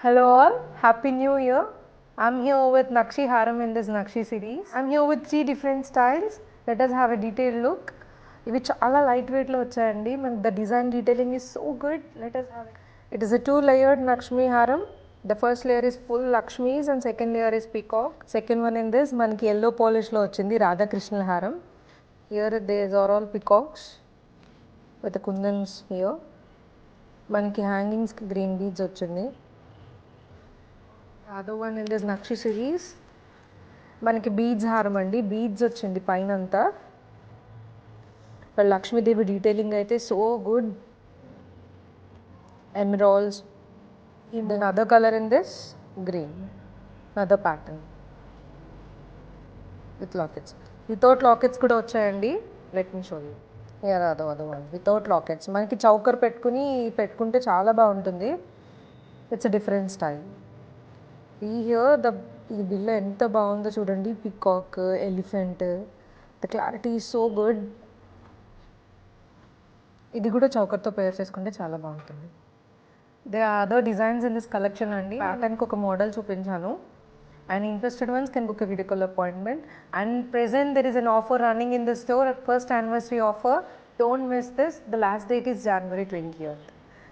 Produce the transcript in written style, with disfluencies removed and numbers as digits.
Hello all, Happy New Year. I'm here with Nakshi Haram in this Nakshi series. I'm here with 3 different styles. Let us have a detailed look. ఇవి చాలా light వెయిట్లో వచ్చాయండి. మనకి the design detailing is so good. Let us have it. It is a 2-layered Lakshmi Haram. The first layer is full Lakshmis and second layer is peacock. Second one in this మనకి yellow polish లో వచ్చింది Radha Krishna Haram. Here these are all peacocks with the kundans here. మనకి hangings green beads వచ్చింది. అదో one in this Nakshi series మనకి beads హారం అండి. Beads వచ్చింది పైన అంతా. లక్ష్మీదేవి డీటెయిలింగ్ అయితే so good. Emeralds. Then other colour in this green, other pattern with lockets. Without lockets కూడా వచ్చాయండి. Let me show you. Here అదో వన్ వితౌట్ లాకెట్స్. మనకి చౌకర్ పెట్టుకుంటే చాలా బాగుంటుంది. It's a different style. ఈ బిల్లో ఎంత బాగుందో చూడండి. Peacock, elephant, the clarity is so good. ఇది కూడా చౌకర్తో పేర్ చేసుకుంటే చాలా బాగుంటుంది. They are other designs in this collection అండి. ప్యాటర్న్కి ఒక మోడల్ చూపించాను. And interested ones can book a video call appointment. And present there is an offer running in the store. First anniversary offer. Don't miss this. The last date is January 20th.